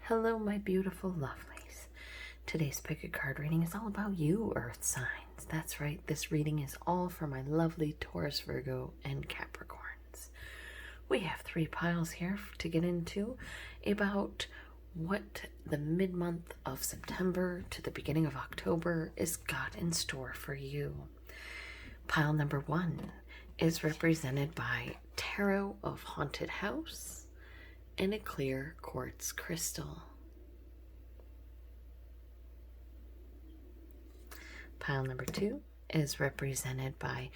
Hello, my beautiful lovelies. Today's pick a card reading is all about you, Earth signs. That's right, this reading is all for my lovely Taurus, Virgo, and Capricorns. We have 3 piles here to get into about what the mid-month of September to the beginning of October is got in store for you. Pile number 1 is represented by Tarot of Haunted House and a clear quartz crystal. Pile number 2 is represented by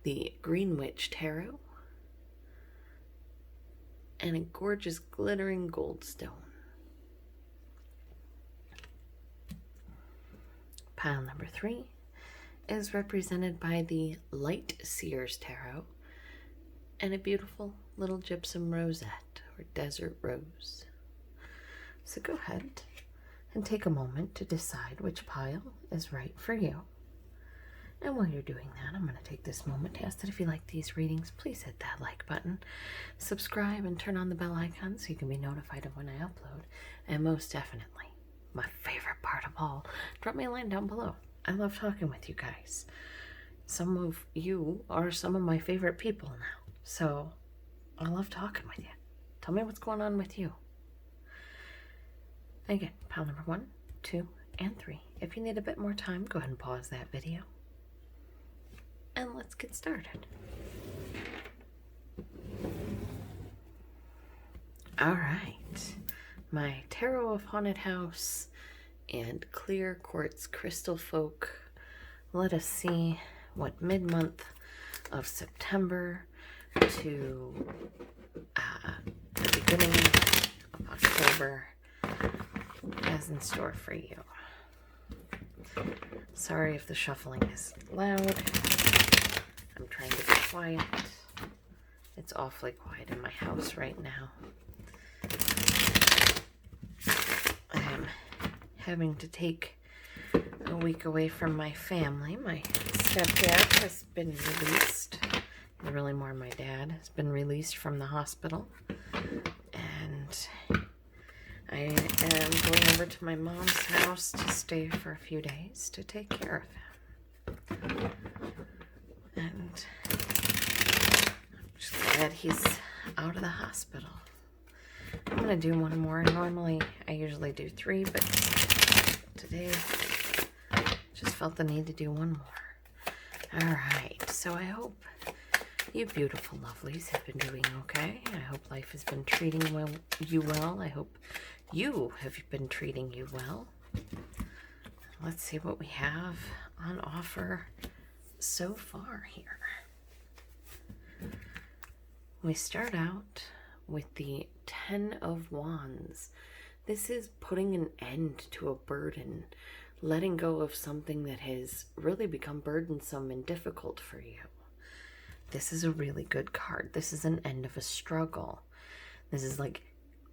the Green Witch Tarot and a gorgeous glittering Goldstone. Pile number 3 is represented by the Light Seer's Tarot and a beautiful little Gypsum Rosette or Desert Rose. So go ahead and take a moment to decide which pile is right for you. And while you're doing that, I'm going to take this moment to ask that if you like these readings, please hit that like button, subscribe, and turn on the bell icon so you can be notified of when I upload. And most definitely, my favorite part of all, drop me a line down below. I love talking with you guys. Some of you are some of my favorite people now, so I love talking with you. Tell me what's going on with you. Again, pile number 1, 2, and 3. If you need a bit more time, go ahead and pause that video. And let's get started. Alright, my Tarot of Haunted House and Clear Quartz Crystal folk. Let us see what mid-month of September to the beginning of October has in store for you. Sorry if the shuffling is loud. I'm trying to be quiet. It's awfully quiet in my house right now. I am having to take a week away from my family. My stepdad has been released. Really more my dad has been released from the hospital. And I am going over to my mom's house to stay for a few days to take care of him. And I'm just glad he's out of the hospital. I'm going to do one more. Normally, I usually do 3, but today just felt the need to do one more. Alright, so I hope you beautiful lovelies have been doing okay. I hope life has been treating you well. I hope you have been treating you well. Let's see what we have on offer so far here. We start out with the 10 of Wands. This is putting an end to a burden, letting go of something that has really become burdensome and difficult for you. This is a really good card. This is an end of a struggle. This is like,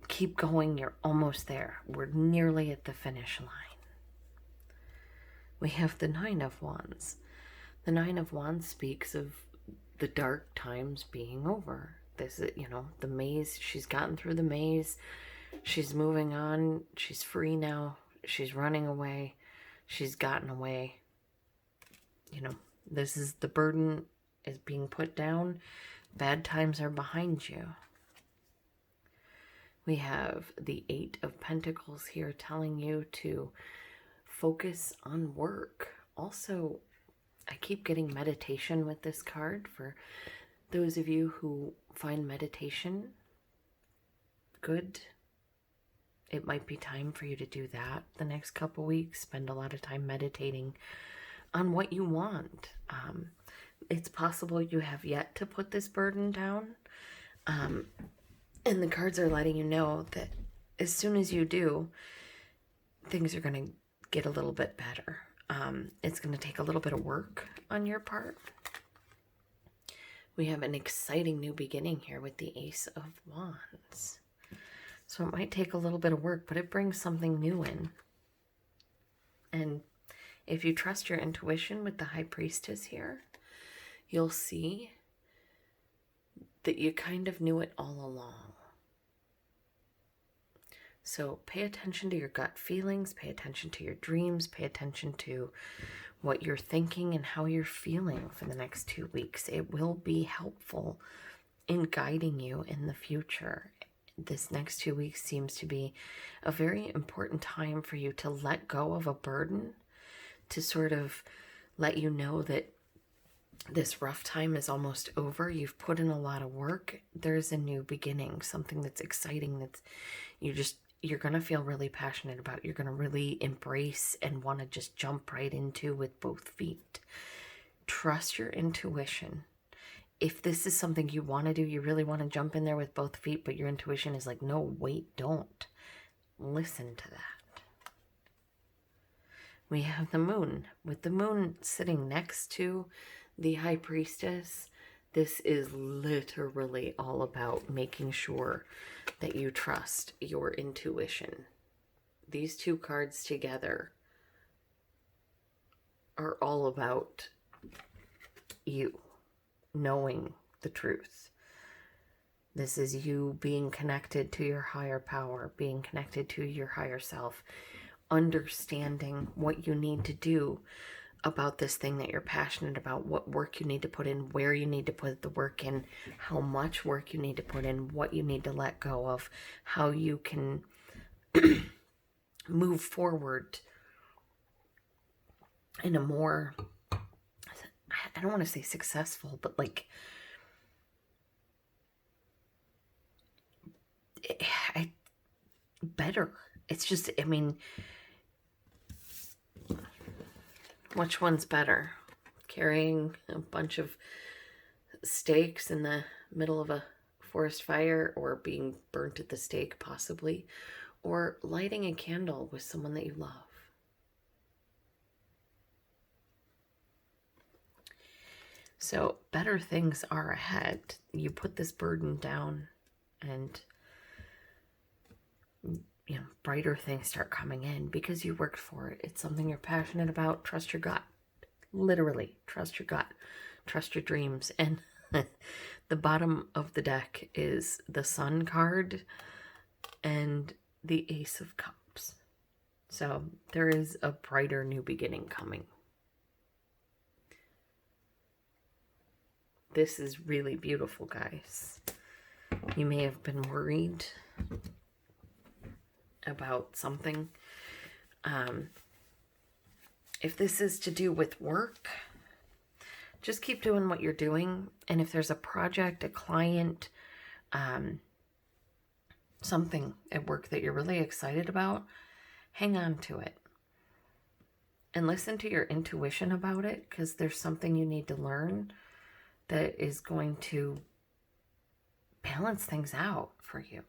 keep going, you're almost there. We're nearly at the finish line. We have the 9 of Wands. The 9 of Wands speaks of the dark times being over. This is, the maze. She's gotten through the maze. She's moving on. She's free now. She's running away. She's gotten away. This is the burden is being put down. Bad times are behind you. We have the 8 of Pentacles here telling you to focus on work. Also, I keep getting meditation with this card. For those of you who find meditation good, it might be time for you to do that the next couple weeks. Spend a lot of time meditating on what you want. It's possible you have yet to put this burden down. And the cards are letting you know that as soon as you do, things are going to get a little bit better. It's going to take a little bit of work on your part. We have an exciting new beginning here with the Ace of Wands. So it might take a little bit of work, but it brings something new in. And if you trust your intuition with the High Priestess here, you'll see that you kind of knew it all along. So pay attention to your gut feelings, pay attention to your dreams, pay attention to what you're thinking and how you're feeling for the next 2 weeks. It will be helpful in guiding you in the future. This next 2 weeks seems to be a very important time for you to let go of a burden, to sort of let you know that this rough time is almost over. You've put in a lot of work. There's a new beginning, something that's exciting, that's you're going to feel really passionate about. You're going to really embrace and want to just jump right into with both feet. Trust your intuition. If this is something you want to do, you really want to jump in there with both feet, but your intuition is like, no, wait, don't. Listen to that. We have the moon. With the moon sitting next to the high priestess, this is literally all about making sure that you trust your intuition. These two cards together are all about you knowing the truth. This is you being connected to your higher power, being connected to your higher self, understanding what you need to do about this thing that you're passionate about, what work you need to put in, where you need to put the work in, how much work you need to put in, what you need to let go of, how you can move forward in a more, I don't want to say successful, but like, better. It's just, I mean, which one's better? Carrying a bunch of stakes in the middle of a forest fire, or being burnt at the stake possibly, or lighting a candle with someone that you love? So better things are ahead. You put this burden down and, you know, brighter things start coming in because you worked for it. It's something you're passionate about. Trust your gut. Literally, trust your gut. Trust your dreams. And the bottom of the deck is the Sun card and the Ace of Cups. So there is a brighter new beginning coming. This is really beautiful, guys. You may have been worried about something. If this is to do with work, just keep doing what you're doing. And if there's a project, a client, something at work that you're really excited about, hang on to it. And listen to your intuition about it, because there's something you need to learn that is going to balance things out for you.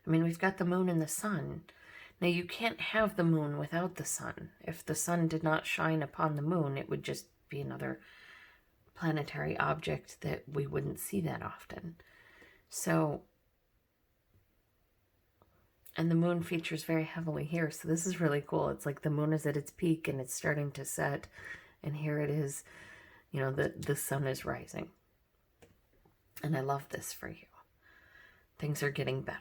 I mean, we've got the moon and the sun. Now, you can't have the moon without the sun. If the sun did not shine upon the moon, it would just be another planetary object that we wouldn't see that often. So, and the moon features very heavily here. So this is really cool. It's like the moon is at its peak and it's starting to set. And here it is, you know, the sun is rising. And I love this for you. Things are getting better.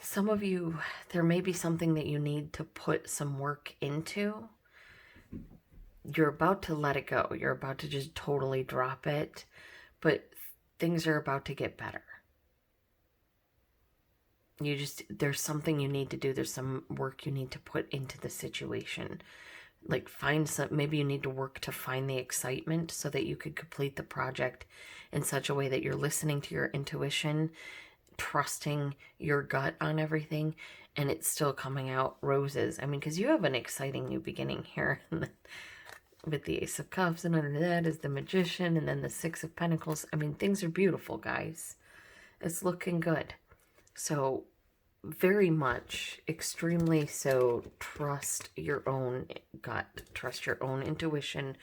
Some of you, there may be something that you need to put some work into. You're about to let it go. You're about to just totally drop it. But things are about to get better. There's something you need to do. There's some work you need to put into the situation. Like maybe you need to work to find the excitement so that you could complete the project in such a way that you're listening to your intuition, trusting your gut on everything, and it's still coming out roses. I mean, because you have an exciting new beginning here with the Ace of Cups, and under that is the Magician, and then the Six of Pentacles. I mean, things are beautiful, guys. It's looking good. So very much, extremely so, trust your own gut, trust your own intuition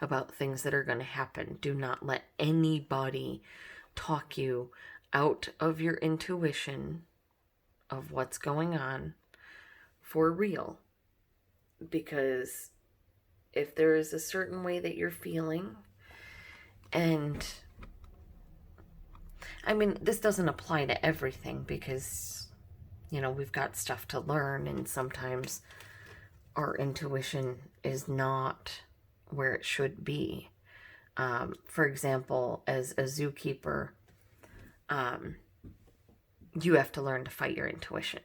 about things that are going to happen. Do not let anybody talk you out of your intuition of what's going on for real. Because if there is a certain way that you're feeling and I mean, this doesn't apply to everything because, you know, we've got stuff to learn, and sometimes our intuition is not where it should be. For example, as a zookeeper, you have to learn to fight your intuition.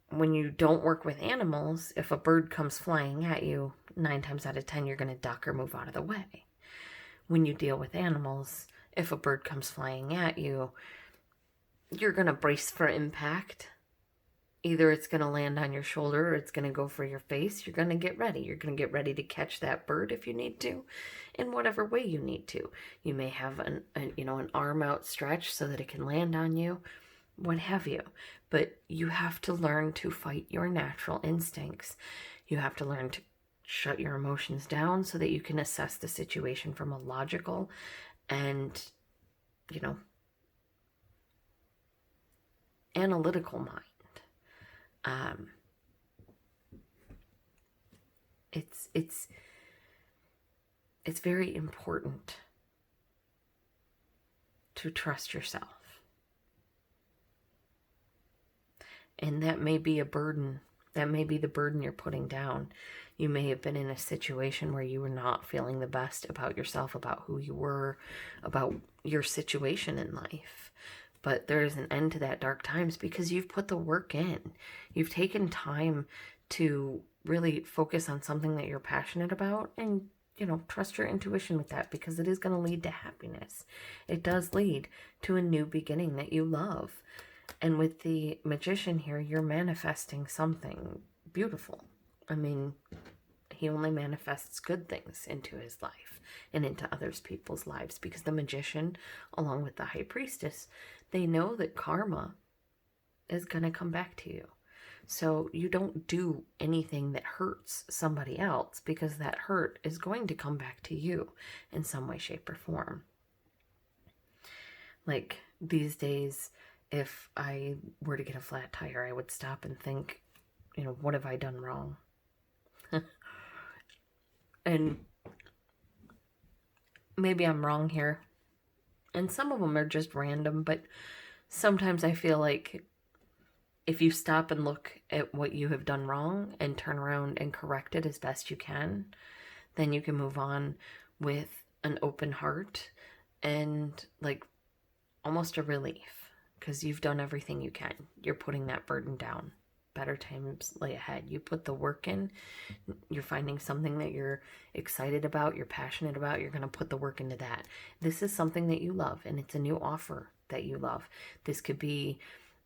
When you don't work with animals, if a bird comes flying at you, 9 times out of 10, you're going to duck or move out of the way. When you deal with animals, if a bird comes flying at you, you're going to brace for impact. Either it's going to land on your shoulder or it's going to go for your face. You're going to get ready. You're going to get ready to catch that bird if you need to, in whatever way you need to. You may have an arm outstretched so that it can land on you, what have you. But you have to learn to fight your natural instincts. You have to learn to shut your emotions down so that you can assess the situation from a logical and, analytical mind. It's very important to trust yourself. And that may be a burden. That may be the burden you're putting down. You may have been in a situation where you were not feeling the best about yourself, about who you were, about your situation in life. But there is an end to that dark times because you've put the work in. You've taken time to really focus on something that you're passionate about and, trust your intuition with that because it is going to lead to happiness. It does lead to a new beginning that you love. And with the Magician here, you're manifesting something beautiful. I mean, he only manifests good things into his life and into others people's lives because the Magician, along with the High Priestess, they know that karma is going to come back to you. So you don't do anything that hurts somebody else because that hurt is going to come back to you in some way, shape, or form. Like these days, if I were to get a flat tire, I would stop and think, what have I done wrong? And maybe I'm wrong here. And some of them are just random, but sometimes I feel like if you stop and look at what you have done wrong and turn around and correct it as best you can, then you can move on with an open heart and like almost a relief because you've done everything you can. You're putting that burden down. Better times lay ahead. You put the work in. You're finding something that you're excited about, you're passionate about. You're going to put the work into that. This is something that you love, and it's a new offer that you love. This could be,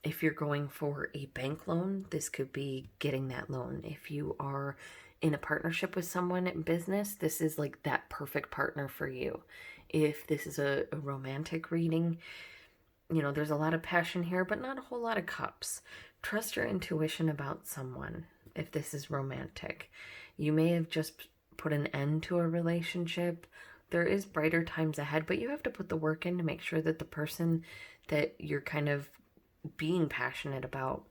if you're going for a bank loan, this could be getting that loan. If you are in a partnership with someone in business, this is like that perfect partner for you. If this is a romantic reading, there's a lot of passion here, but not a whole lot of cups. Trust your intuition about someone if this is romantic. You may have just put an end to a relationship. There is brighter times ahead, but you have to put the work in to make sure that the person that you're kind of being passionate about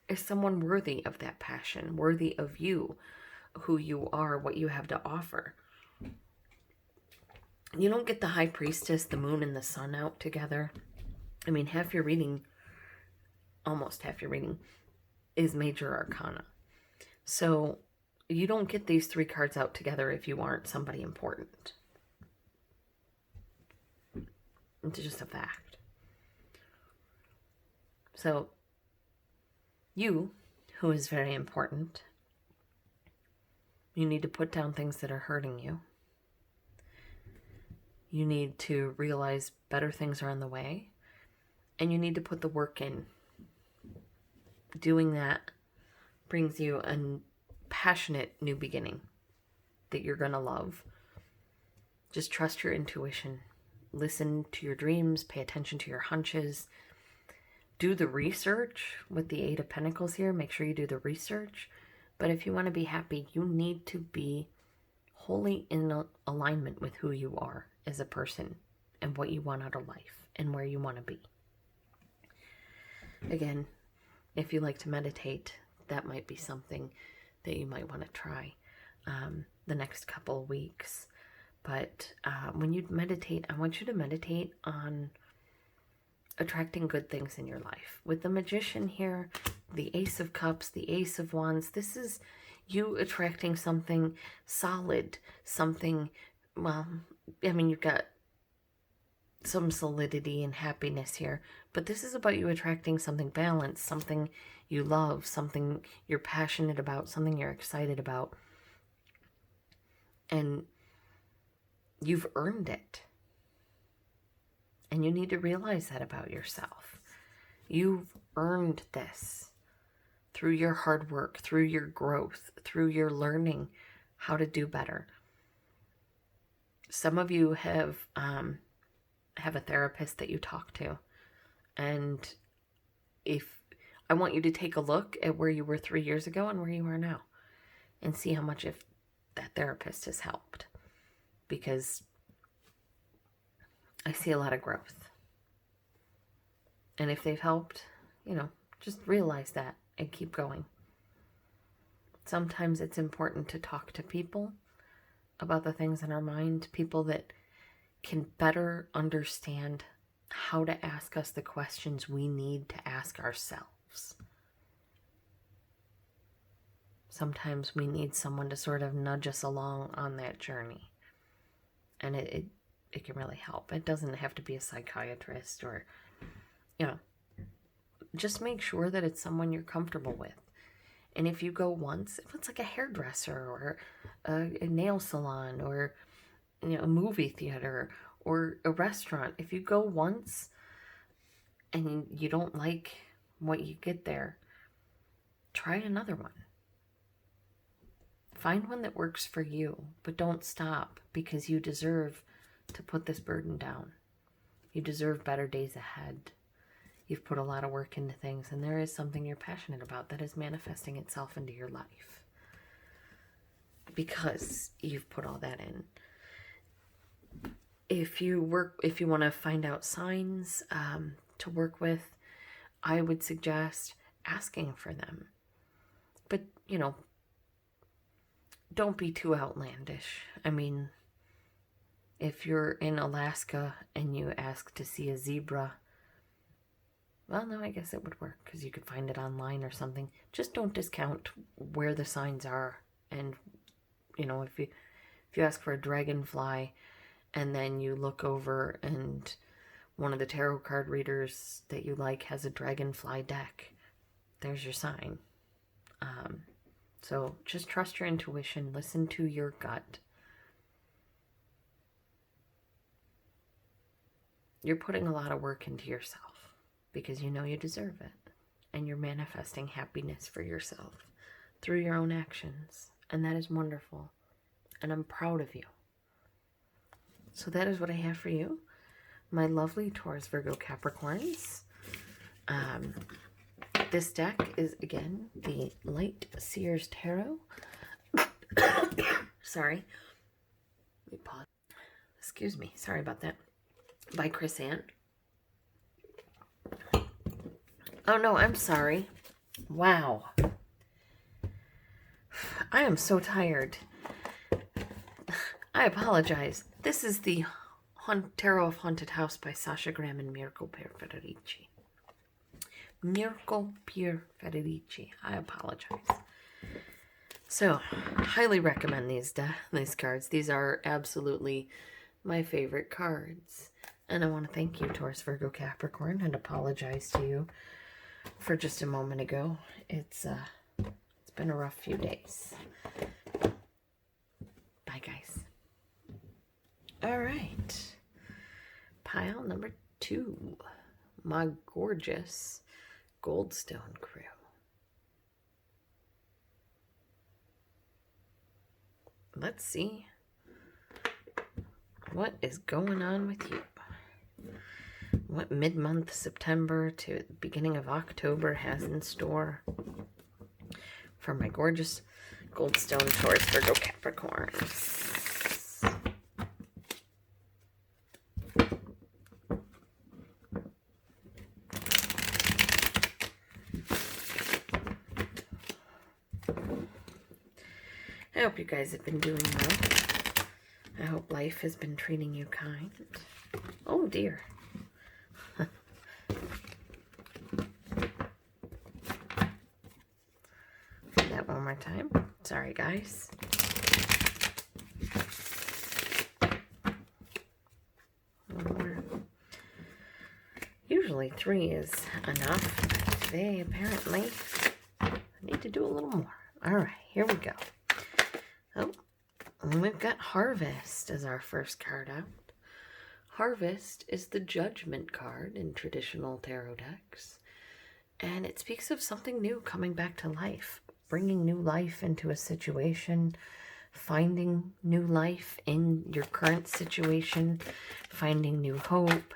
is someone worthy of that passion, worthy of you, who you are, what you have to offer. You don't get the High Priestess, the Moon, and the Sun out together. I mean, almost half your reading is Major Arcana. So you don't get these 3 cards out together if you aren't somebody important. It's just a fact. So you, who is very important, you need to put down things that are hurting you. You need to realize better things are on the way. And you need to put the work in. Doing that brings you a passionate new beginning that you're going to love. Just trust your intuition. Listen to your dreams. Pay attention to your hunches. Do the research with the 8 of Pentacles here. Make sure you do the research. But if you want to be happy, you need to be wholly in alignment with who you are as a person and what you want out of life and where you want to be. Again, if you like to meditate, that might be something that you might want to try the next couple of weeks. But when you meditate, I want you to meditate on attracting good things in your life. With the Magician here, the Ace of Cups, the Ace of Wands, this is you attracting something solid, something, well, I mean, you've got some solidity and happiness here, but this is about you attracting something balanced, something you love, something you're passionate about, something you're excited about. And you've earned it. And you need to realize that about yourself. You've earned this through your hard work, through your growth, through your learning how to do better. Some of you have a therapist that you talk to. And I want you to take a look at where you were 3 years ago and where you are now. And see how much if that therapist has helped. Because I see a lot of growth. And if they've helped, just realize that and keep going. Sometimes it's important to talk to people about the things in our mind, people that can better understand how to ask us the questions we need to ask ourselves. Sometimes we need someone to sort of nudge us along on that journey. And it can really help. It doesn't have to be a psychiatrist or, just make sure that it's someone you're comfortable with. And if you go once, if it's like a hairdresser or a nail salon or, a movie theater or a restaurant, if you go once and you don't like what you get there, try another one. Find one that works for you, but don't stop, because you deserve to put this burden down. You deserve better days ahead. You've put a lot of work into things, and there is something you're passionate about that is manifesting itself into your life because you've put all that in. If you want to find out signs to work with, I would suggest asking for them. But, don't be too outlandish. I mean, if you're in Alaska and you ask to see a zebra, well, no, I guess it would work because you could find it online or something. Just don't discount where the signs are. And, if you ask for a dragonfly and then you look over and one of the tarot card readers that you like has a dragonfly deck, there's your sign. So just trust your intuition. Listen to your gut. You're putting a lot of work into yourself because you know you deserve it. And you're manifesting happiness for yourself through your own actions. And that is wonderful. And I'm proud of you. So that is what I have for you. My lovely Taurus Virgo Capricorns. This deck is, again, the Light Seer's Tarot. Sorry. Let me pause. Excuse me. Sorry about that. By Chris Ann. Oh, no, I'm sorry. Wow. I am so tired. I apologize. This is the Tarot of Haunted House by Sasha Graham and Mirco Pierfederici. Mirco Pierfederici. I apologize. So, highly recommend these cards. These are absolutely my favorite cards. And I want to thank you, Taurus Virgo Capricorn, and apologize to you for just a moment ago. It's been a rough few days. Bye, guys. All right. Pile number 2. My gorgeous Goldstone crew. Let's see what is going on with you. What mid-month September to the beginning of October has in store for my gorgeous Goldstone Taurus Virgo Capricorns. I hope you guys have been doing well. I hope life has been treating you kind. Oh dear. That one more time. Sorry, guys. One more. Usually 3 is enough. Today, apparently, I need to do a little more. All right, here we go. Oh, and we've got Harvest as our first card out. Harvest is the Judgment card in traditional tarot decks. And it speaks of something new coming back to life. Bringing new life into a situation, finding new life in your current situation, finding new hope,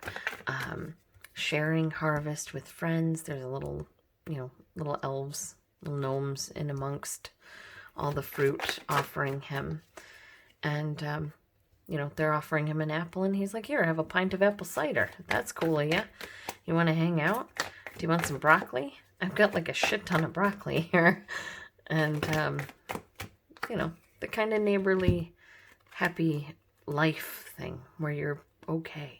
sharing harvest with friends. There's a little, little elves, little gnomes in amongst all the fruit, offering him. And, they're offering him an apple, and he's like, here, have a pint of apple cider. That's cool of you. You want to hang out? Do you want some broccoli? I've got like a shit ton of broccoli here. And, the kind of neighborly, happy life thing where you're okay.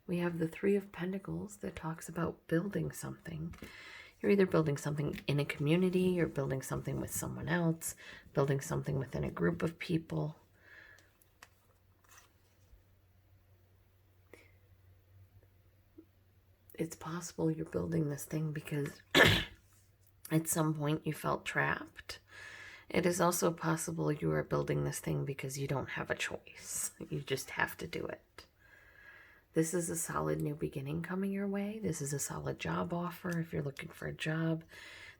We have the 3 of Pentacles that talks about building something. You're either building something in a community, you're building something with someone else, building something within a group of people. It's possible you're building this thing because at some point you felt trapped. It is also possible you are building this thing because you don't have a choice. You just have to do it. This is a solid new beginning coming your way. This is a solid job offer if you're looking for a job.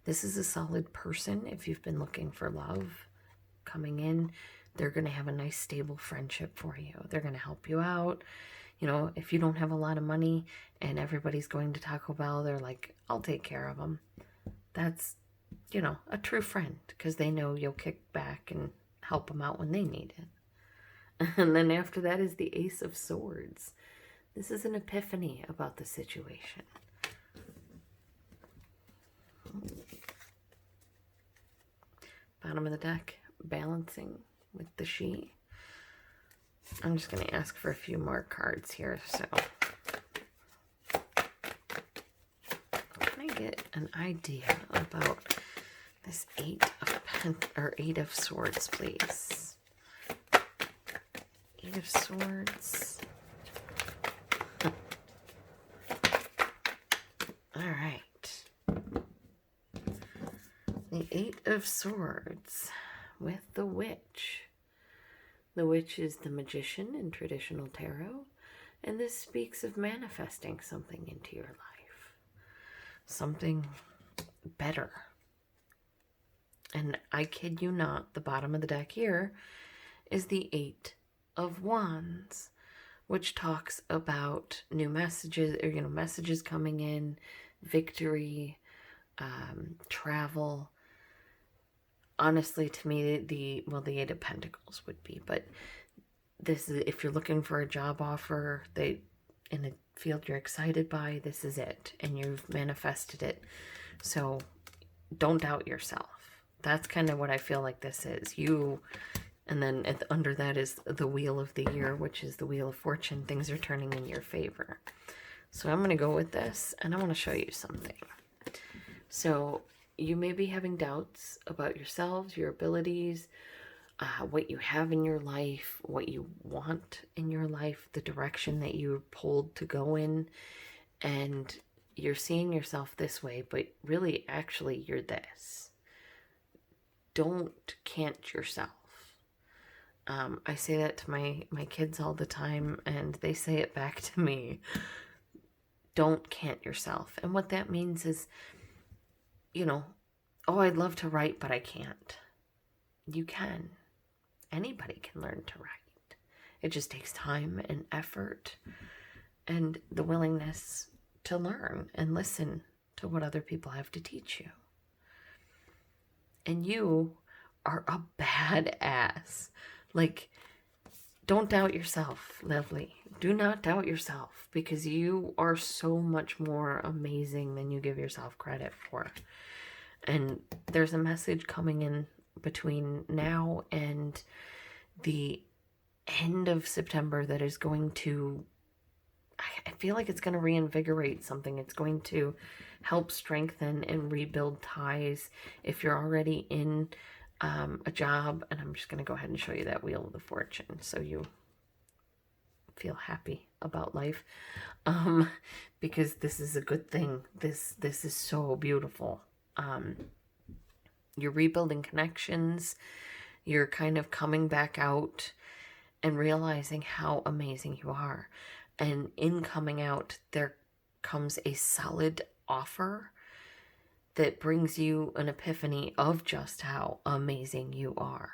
This is a solid person if you've been looking for love coming in. They're going to have a nice stable friendship for you. They're going to help you out. If you don't have a lot of money and everybody's going to Taco Bell, they're like, I'll take care of them. That's, a true friend because they know you'll kick back and help them out when they need it. And then after that is the Ace of Swords. This is an epiphany about the situation. Bottom of the deck, balancing with the she. I'm just going to ask for a few more cards here, so can I get an idea about this 8 of Swords, please? 8 of Swords. All right. The 8 of Swords with the Witch. The Witch is the magician in traditional tarot, and this speaks of manifesting something into your life. Something better. And I kid you not, the bottom of the deck here is the 8 of Wands, which talks about new messages, or, messages coming in, victory, travel. Honestly, to me, the 8 of Pentacles would be, but this is, if you're looking for a job offer, in a field you're excited by, this is it, and you've manifested it. So don't doubt yourself. That's kind of what I feel like this is. And then under that is the Wheel of the Year, which is the Wheel of Fortune. Things are turning in your favor. So I'm going to go with this, and I want to show you something. So you may be having doubts about yourselves, your abilities, what you have in your life, what you want in your life, the direction that you're pulled to go in, and you're seeing yourself this way, but really, actually, you're this. Don't cant yourself. I say that to my kids all the time, and they say it back to me. Don't cant yourself. And what that means is, oh, I'd love to write, but I can't. You can. Anybody can learn to write. It just takes time and effort and the willingness to learn and listen to what other people have to teach you. And you are a badass. Like, don't doubt yourself, Lovely. Do not doubt yourself, because you are so much more amazing than you give yourself credit for. And there's a message coming in between now and the end of September that is going to, I feel like it's going to reinvigorate something. It's going to help strengthen and rebuild ties. If you're already in a job, and I'm just going to go ahead and show you that Wheel of the Fortune so you feel happy about life, because this is a good thing. This is so beautiful. You're rebuilding connections. You're kind of coming back out and realizing how amazing you are. And in coming out, there comes a solid offer that brings you an epiphany of just how amazing you are.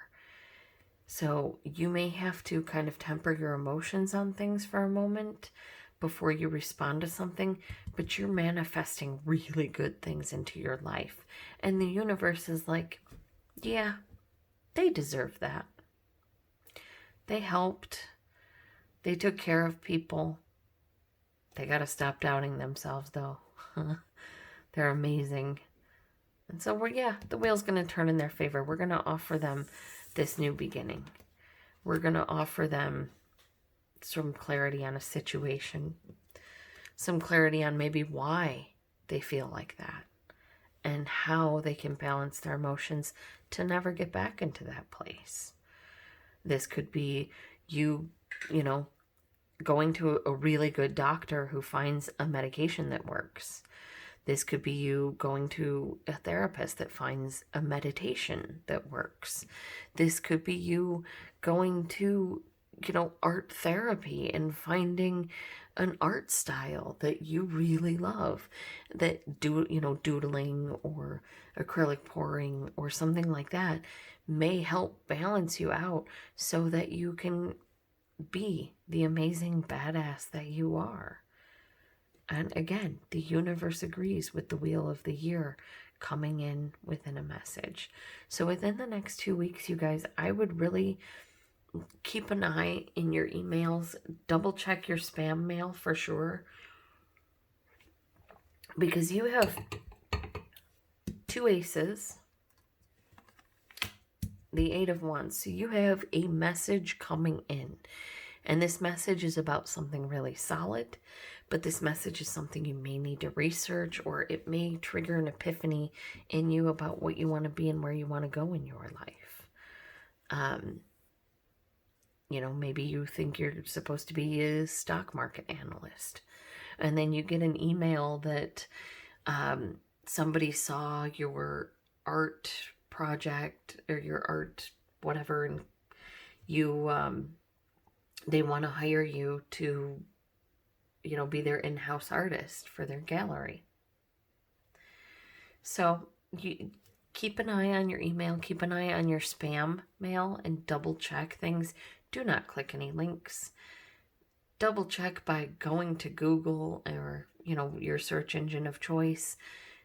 So you may have to kind of temper your emotions on things for a moment before you respond to something, but you're manifesting really good things into your life. And the universe is like, yeah, they deserve that. They helped. They took care of people. They got to stop doubting themselves, though. They're amazing. And so, the wheel's going to turn in their favor. We're going to offer them this new beginning. We're going to offer them some clarity on a situation. Some clarity on maybe why they feel like that. And how they can balance their emotions to never get back into that place. This could be you going to a really good doctor who finds a medication that works. This could be you going to a therapist that finds a meditation that works. This could be you going to, art therapy and finding an art style that you really love, that doodling or acrylic pouring or something like that may help balance you out so that you can be the amazing badass that you are. And again, the universe agrees with the Wheel of the Year coming in within a message. So within the next 2 weeks, you guys, I would really keep an eye in your emails. Double check your spam mail for sure. Because you have 2 aces, the 8 of Wands. So you have a message coming in. And this message is about something really solid. But this message is something you may need to research, or it may trigger an epiphany in you about what you want to be and where you want to go in your life. Maybe you think you're supposed to be a stock market analyst. And then you get an email that somebody saw your art project or your art whatever, and they want to hire you to be their in-house artist for their gallery. So you keep an eye on your email, keep an eye on your spam mail, and double check things. Do not click any links. Double check by going to Google or, your search engine of choice,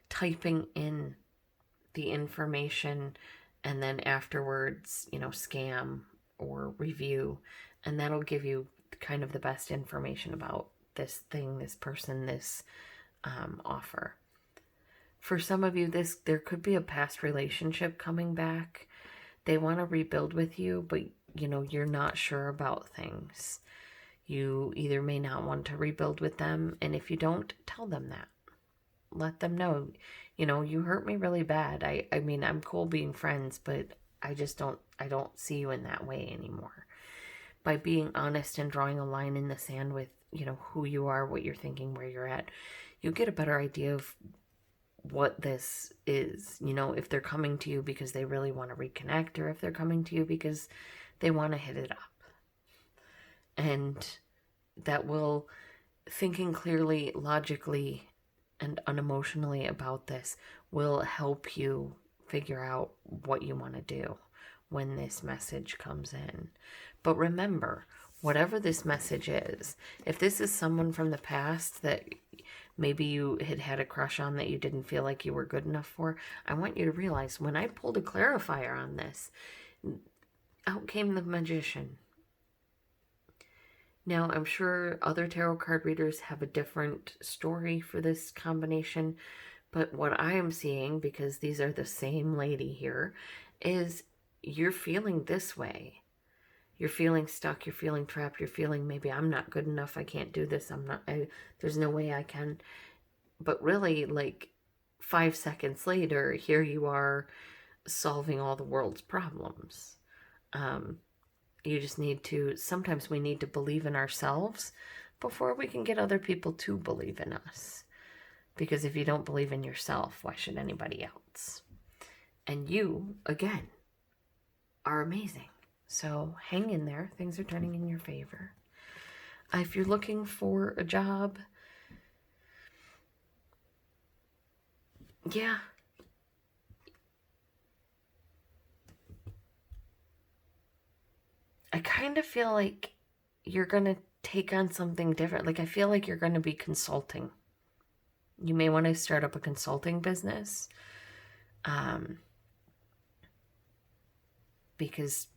typing in the information, and then afterwards, scam or review, and that'll give you kind of the best information about this thing, this person, this offer. For some of you, there could be a past relationship coming back. They want to rebuild with you, but you're not sure about things. You either may not want to rebuild with them, and if you don't, tell them that. Let them know, you hurt me really bad. I mean, I'm cool being friends, but I don't see you in that way anymore. By being honest and drawing a line in the sand with who you are, what you're thinking, where you're at, you get a better idea of what this is. If they're coming to you because they really want to reconnect, or if they're coming to you because they want to hit it up. And that will, thinking clearly, logically, and unemotionally about this will help you figure out what you want to do when this message comes in. But remember, whatever this message is, if this is someone from the past that maybe you had a crush on that you didn't feel like you were good enough for, I want you to realize when I pulled a clarifier on this, out came the Magician. Now, I'm sure other tarot card readers have a different story for this combination, but what I am seeing, because these are the same lady here, is you're feeling this way. You're feeling stuck, you're feeling trapped, you're feeling maybe I'm not good enough, I can't do this, there's no way I can. But really, like 5 seconds later, here you are solving all the world's problems. You just need to, sometimes we need to believe in ourselves before we can get other people to believe in us. Because if you don't believe in yourself, why should anybody else? And you, again, are amazing. So hang in there. Things are turning in your favor. If you're looking for a job, yeah. I kind of feel like you're going to take on something different. Like, I feel like you're going to be consulting. You may want to start up a consulting business. Because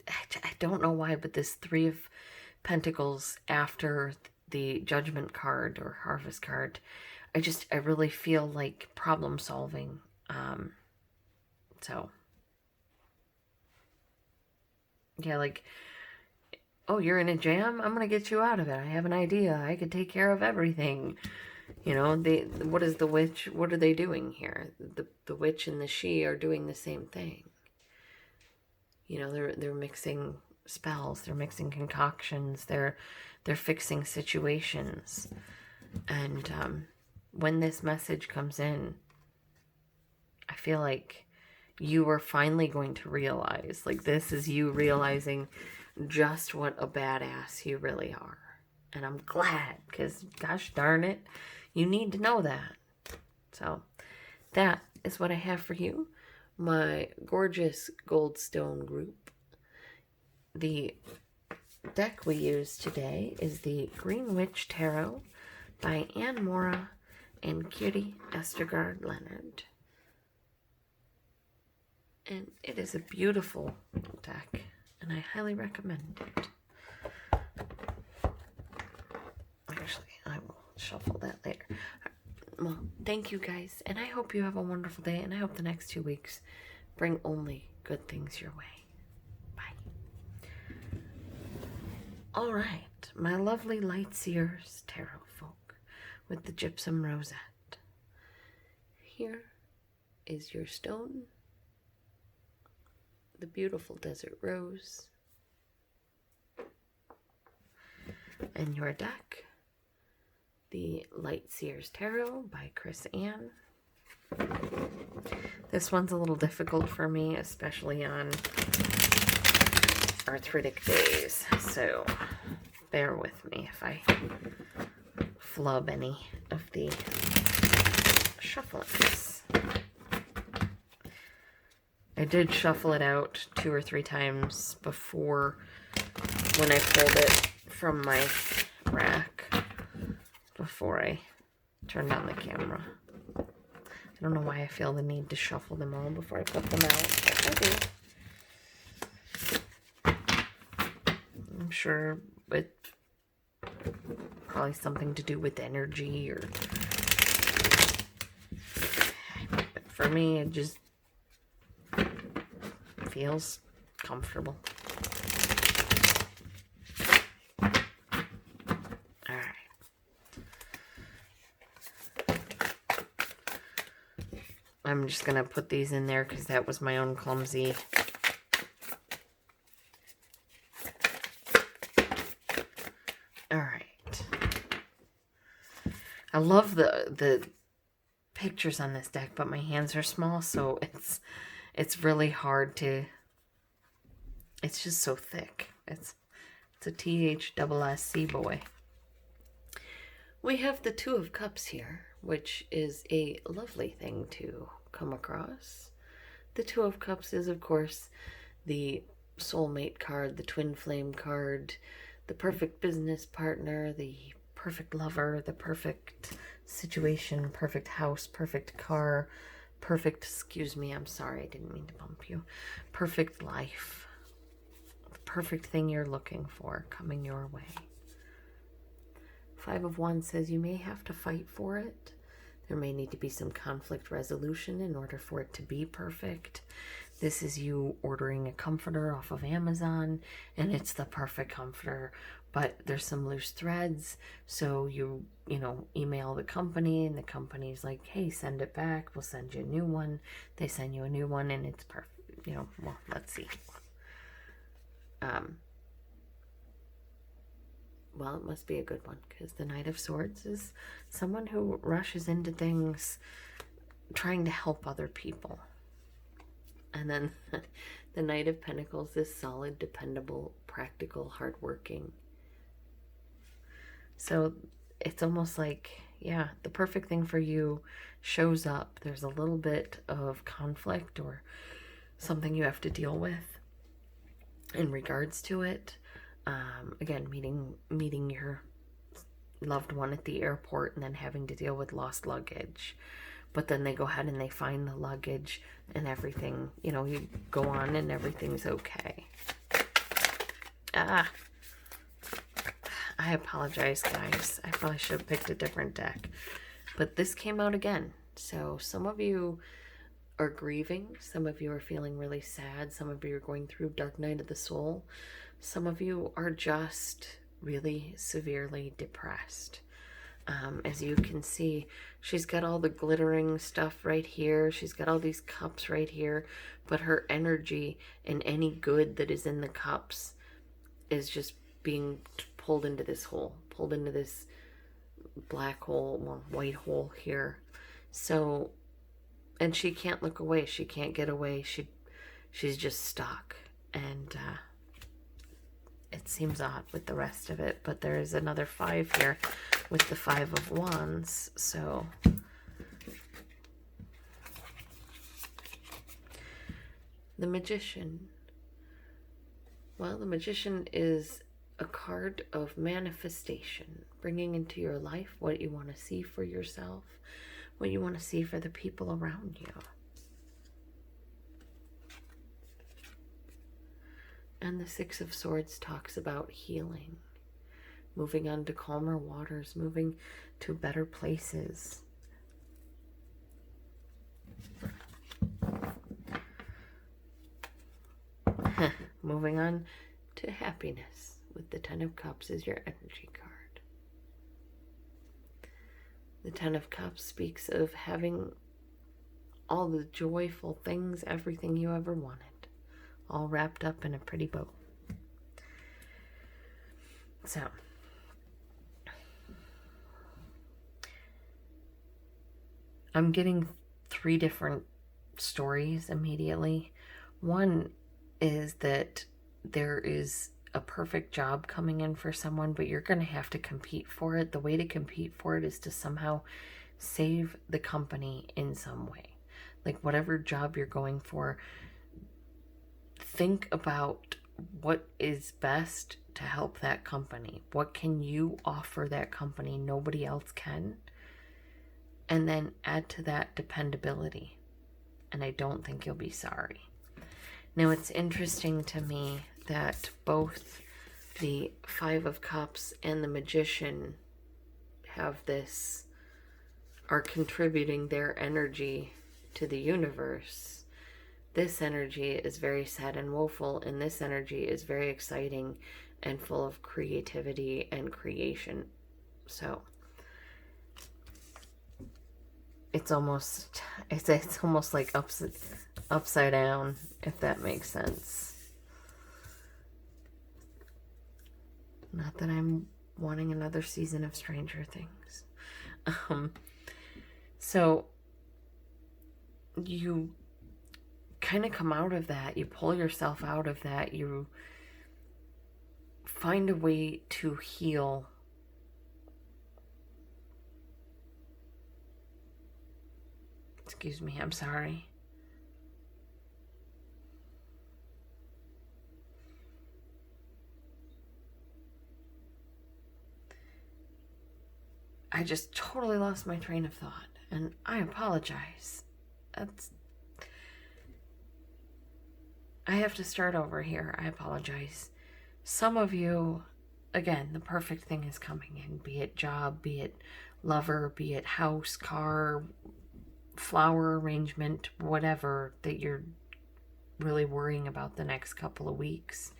I don't know why, but this 3 of Pentacles after the Judgment card or Harvest card, I really feel like problem solving. So, yeah, like, oh, you're in a jam? I'm going to get you out of it. I have an idea. I could take care of everything. You know, what is the witch? What are they doing here? The witch and the she are doing the same thing. You know, they're mixing spells, they're mixing concoctions, they're fixing situations. And when this message comes in, I feel like you are finally going to realize, like, this is you realizing just what a badass you really are. And I'm glad, because gosh darn it, you need to know that. So that is what I have for you. My gorgeous Goldstone group. The deck we use today is the Green Witch Tarot by Moura and Kiri, Østergaard, Leonard. And it is a beautiful deck, and I highly recommend it. Actually, I will shuffle that later. Well, thank you guys, and I hope you have a wonderful day, and I hope the next 2 weeks bring only good things your way. Bye. All right, my lovely Light Seers tarot folk with the Gypsum Rosette. Here is your stone, the beautiful desert rose, and your deck, the Light Seers Tarot by Chris Ann. This one's a little difficult for me, especially on arthritic days, so bear with me if I flub any of the shufflings. I did shuffle it out 2 or 3 times before when I pulled it from my rack, before I turned on the camera. I don't know why I feel the need to shuffle them all before I put them out, but I do. I'm sure it's probably something to do with energy, or but for me it just feels comfortable. I'm just going to put these in there because that was my own clumsy. All right. I love the pictures on this deck, but my hands are small, so it's really hard to, it's just so thick. It's a THSSC boy. We have the 2 of Cups here, which is a lovely thing to come across. The 2 of Cups is, of course, the soulmate card, the twin flame card, the perfect business partner, the perfect lover, the perfect situation, perfect house, perfect car, perfect, excuse me, I'm sorry, I didn't mean to bump you, perfect life, the perfect thing you're looking for coming your way. 5 of Wands says you may have to fight for it. There may need to be some conflict resolution in order for it to be perfect. This is you ordering a comforter off of Amazon, and it's the perfect comforter, but there's some loose threads. So you know, email the company, and the company's like, hey, send it back. We'll send you a new one. They send you a new one, and it's perfect. You know, well, let's see. Well, it must be a good one, because the Knight of Swords is someone who rushes into things trying to help other people. And then the Knight of Pentacles is solid, dependable, practical, hardworking. So it's almost like, yeah, the perfect thing for you shows up. There's a little bit of conflict or something you have to deal with in regards to it. Again, meeting your loved one at the airport and then having to deal with lost luggage. But then they go ahead and they find the luggage and everything, you know, you go on and everything's okay. I apologize, guys. I probably should have picked a different deck. But this came out again. So some of you are grieving. Some of you are feeling really sad. Some of you are going through dark night of the soul. Some of you are just really severely depressed. As you can see, she's got all the glittering stuff right here. She's got all these cups right here. But her energy and any good that is in the cups is just being pulled into this hole. Pulled into this black hole or white hole here. So, and she can't look away. She can't get away. She's just stuck. And, it seems odd with the rest of it, but there is another 5 here with the 5 of Wands. So the Magician. Well, the Magician is a card of manifestation, bringing into your life what you want to see for yourself, what you want to see for the people around you. And the 6 of Swords talks about healing, moving on to calmer waters, moving to better places. Moving on to happiness with the 10 of Cups is your energy card. The 10 of Cups speaks of having all the joyful things, everything you ever wanted, all wrapped up in a pretty bow. So, I'm getting 3 different stories immediately. One is that there is a perfect job coming in for someone, but you're going to have to compete for it. The way to compete for it is to somehow save the company in some way. Like whatever job you're going for, think about what is best to help that company. What can you offer that company nobody else can? And then add to that dependability. And I don't think you'll be sorry. Now, it's interesting to me that both the 5 of Cups and the Magician have this, are contributing their energy to the universe. This energy is very sad and woeful, and this energy is very exciting and full of creativity and creation. So it's almost like upside down, if that makes sense. Not that I'm wanting another season of Stranger Things. So you kind of come out of that, you pull yourself out of that, you find a way to heal. Excuse me, I'm sorry. I just totally lost my train of thought, and I apologize. I have to start over here. I apologize. Some of you, again, the perfect thing is coming in, be it job, be it lover, be it house, car, flower arrangement, whatever that you're really worrying about the next couple of weeks.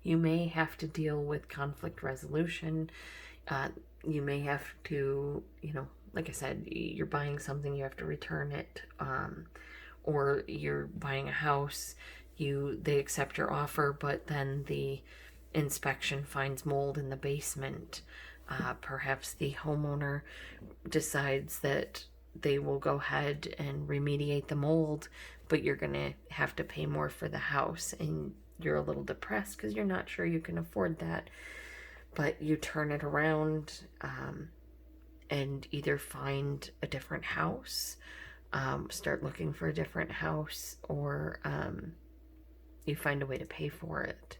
You may have to deal with conflict resolution. You may have to, like I said, you're buying something, you have to return it. Or you're buying a house, they accept your offer, but then the inspection finds mold in the basement. Perhaps the homeowner decides that they will go ahead and remediate the mold, but you're going to have to pay more for the house, and you're a little depressed because you're not sure you can afford that. But you turn it around and either find a different house, start looking for a different house, or you find a way to pay for it.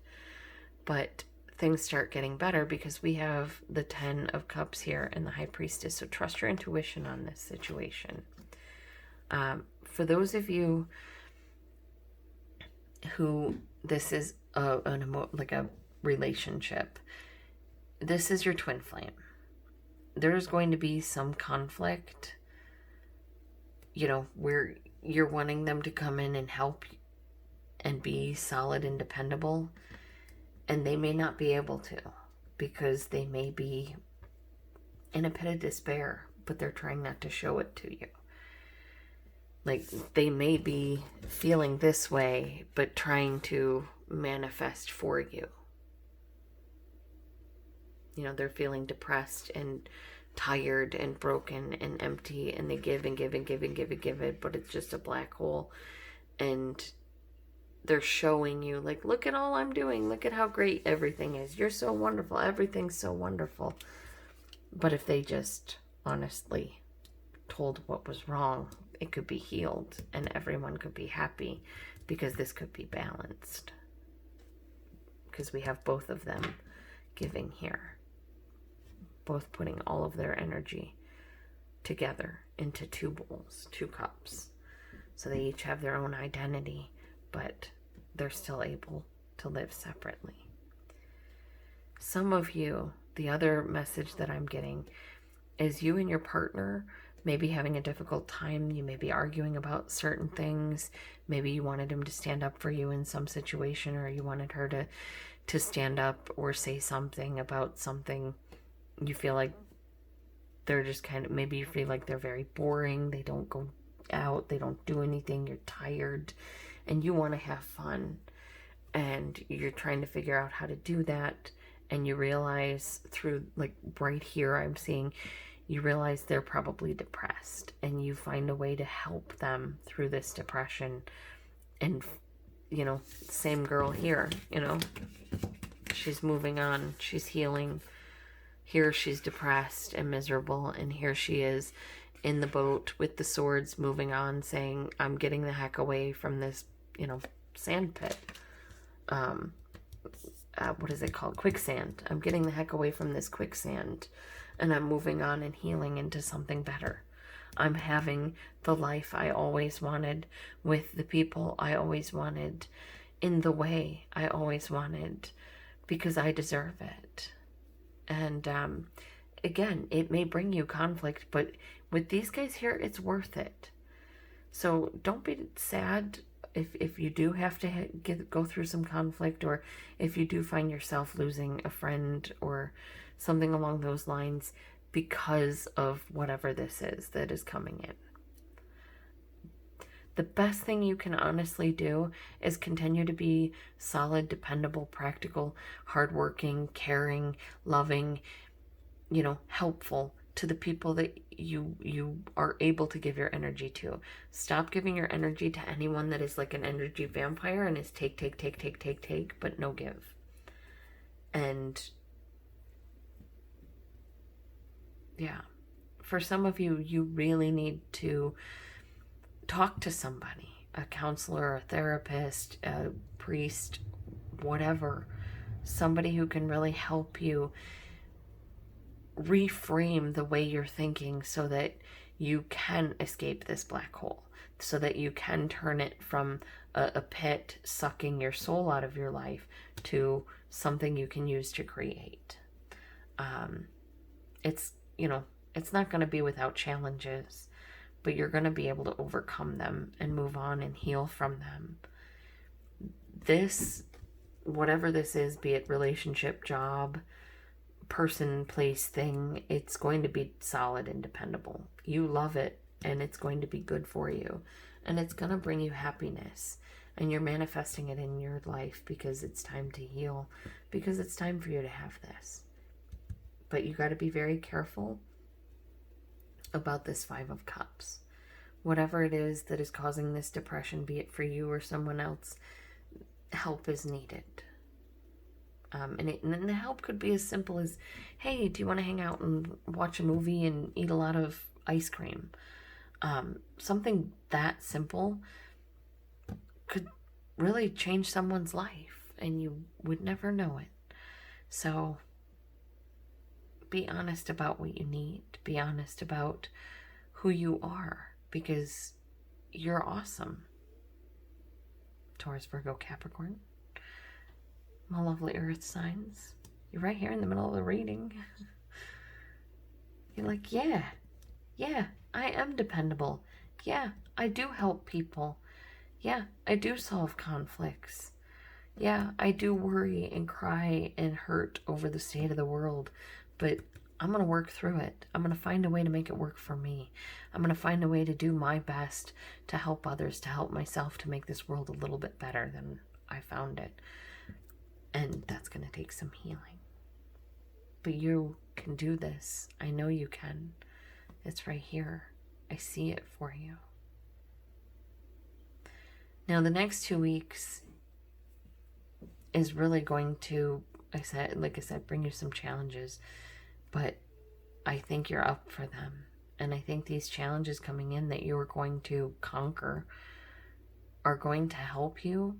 But things start getting better because we have the 10 of Cups here and the High Priestess. So trust your intuition on this situation. For those of you who this is like a relationship, this is your twin flame. There's going to be some conflict, where you're wanting them to come in and help and be solid and dependable, and they may not be able to because they may be in a pit of despair, but they're trying not to show it to you. Like, they may be feeling this way, but trying to manifest for you. They're feeling depressed and tired and broken and empty, and they give and give and give and give and give it, but it's just a black hole. And they're showing you, like, look at all I'm doing. Look at how great everything is. You're so wonderful. Everything's so wonderful. But if they just honestly told what was wrong, it could be healed and everyone could be happy, because this could be balanced. Because we have both of them giving here. Both putting all of their energy together into 2 bowls, 2 cups. So they each have their own identity, but they're still able to live separately. Some of you, the other message that I'm getting is you and your partner may be having a difficult time. You may be arguing about certain things. Maybe you wanted him to stand up for you in some situation, or you wanted her to stand up or say something about something. You feel like they're just maybe you feel like they're very boring. They don't go out. They don't do anything. You're tired and you want to have fun. And you're trying to figure out how to do that. And you realize through, like, right here, I'm seeing, you realize they're probably depressed. And you find a way to help them through this depression. And, same girl here, she's moving on. She's healing. Here she's depressed and miserable, and here she is in the boat with the swords moving on, saying, I'm getting the heck away from this, sand pit. What is it called? Quicksand. I'm getting the heck away from this quicksand, and I'm moving on and healing into something better. I'm having the life I always wanted, with the people I always wanted, in the way I always wanted, because I deserve it. And again, it may bring you conflict, but with these guys here, it's worth it. So don't be sad if you do have to go through some conflict, or if you do find yourself losing a friend or something along those lines because of whatever this is that is coming in. The best thing you can honestly do is continue to be solid, dependable, practical, hardworking, caring, loving, helpful to the people that you are able to give your energy to. Stop giving your energy to anyone that is like an energy vampire and is take, but no give. And yeah, for some of you, you really need to talk to somebody, a counselor, a therapist, a priest, whatever, somebody who can really help you reframe the way you're thinking so that you can escape this black hole, so that you can turn it from a pit sucking your soul out of your life to something you can use to create. It's not going to be without challenges, but you're going to be able to overcome them and move on and heal from them. this, whatever this is, be it relationship, job, person, place, thing, it's going to be solid and dependable. You love it, and it's going to be good for you, and it's going to bring you happiness, and you're manifesting it in your life because it's time to heal, because it's time for you to have this. But you got to be very careful about this Five of Cups. Whatever it is that is causing this depression, be it for you or someone else, help is needed. And the help could be as simple as, hey, do you want to hang out and watch a movie and eat a lot of ice cream? Something that simple could really change someone's life, and you would never know it. So be honest about what you need. Be honest about who you are, because you're awesome. Taurus, Virgo, Capricorn. My lovely earth signs. You're right here in the middle of the reading. You're like, yeah, I am dependable. Yeah, I do help people. Yeah, I do solve conflicts. Yeah, I do worry and cry and hurt over the state of the world, but I'm going to work through it. I'm going to find a way to make it work for me. I'm going to find a way to do my best to help others, to help myself, to make this world a little bit better than I found it. And that's going to take some healing. But you can do this. I know you can. It's right here. I see it for you. Now, the next 2 weeks is really going to, like I said, bring you some challenges. But I think you're up for them. And I think these challenges coming in that you're going to conquer are going to help you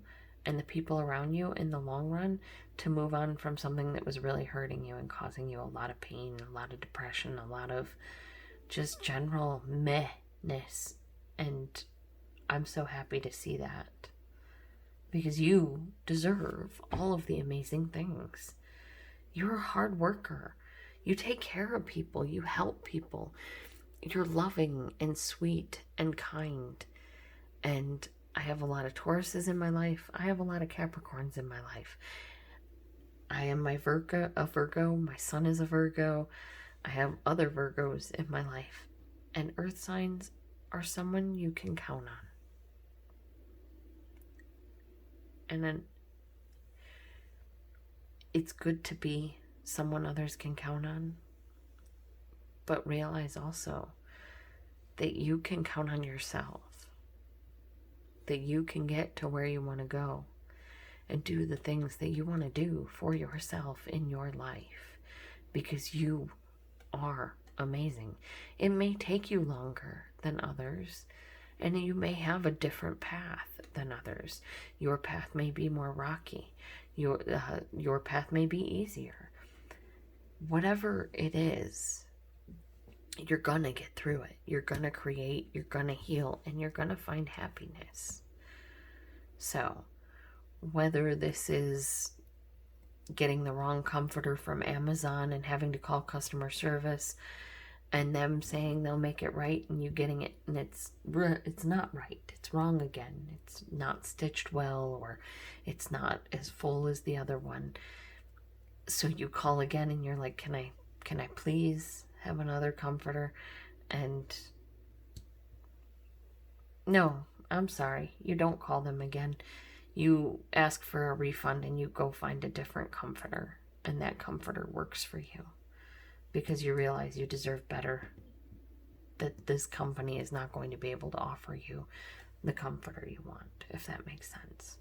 and the people around you in the long run to move on from something that was really hurting you and causing you a lot of pain, a lot of depression, a lot of just general mehness. And I'm so happy to see that, because you deserve all of the amazing things. You're a hard worker. You take care of people. You help people. You're loving and sweet and kind. And I have a lot of Tauruses in my life. I have a lot of Capricorns in my life. I am a Virgo. My son is a Virgo. I have other Virgos in my life. And earth signs are someone you can count on. And then it's good to be someone others can count on. But realize also that you can count on yourself. That you can get to where you want to go and do the things that you want to do for yourself in your life, because you are amazing. It may take you longer than others, and you may have a different path than others. Your path may be more rocky. Your path may be easier. Whatever it is, you're gonna get through it. You're gonna create, you're gonna heal, and you're gonna find happiness. So, whether this is getting the wrong comforter from Amazon and having to call customer service and them saying they'll make it right and you getting it and it's not right, it's wrong again, it's not stitched well, or it's not as full as the other one. So you call again and you're like, can I please have another comforter? And no, I'm sorry, you don't call them again. You ask for a refund and you go find a different comforter, and that comforter works for you because you realize you deserve better, that this company is not going to be able to offer you the comforter you want, if that makes sense.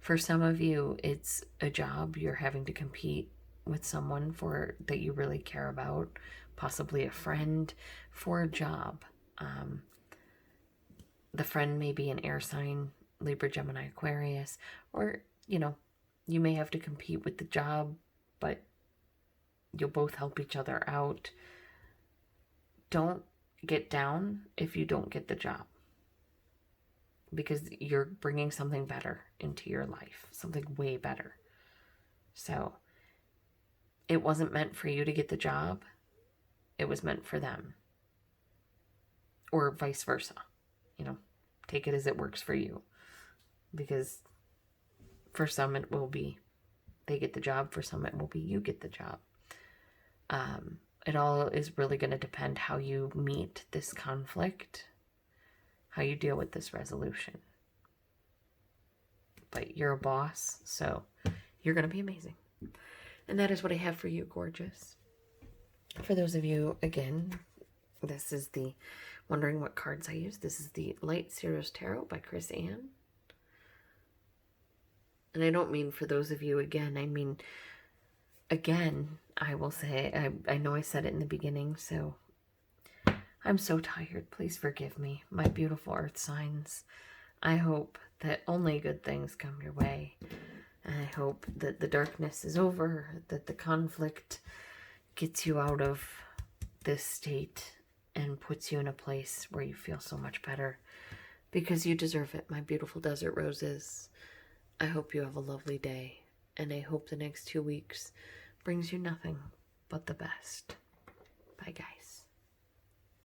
For some of you, it's a job. You're having to compete with someone that you really care about, possibly a friend, for a job. The friend may be an air sign, Libra, Gemini, Aquarius, or, you may have to compete with the job, but you'll both help each other out. Don't get down if you don't get the job, because you're bringing something better into your life, something way better. So it wasn't meant for you to get the job. It was meant for them, or vice versa. Take it as it works for you, because For some, it will be they get the job. For some, it will be you get the job. It all is really going to depend how you meet this conflict, how you deal with this resolution. But you're a boss, so you're going to be amazing. And that is what I have for you, gorgeous. For those of you, again, this is the wondering what cards I use. This is the Light Seer's Tarot by Chris Ann. And I don't mean for those of you, again, I mean, again, I will say, I know I said it in the beginning, so I'm so tired. Please forgive me, my beautiful earth signs. I hope that only good things come your way. And I hope that the darkness is over, that the conflict gets you out of this state and puts you in a place where you feel so much better. Because you deserve it, my beautiful desert roses. I hope you have a lovely day. And I hope the next 2 weeks brings you nothing but the best.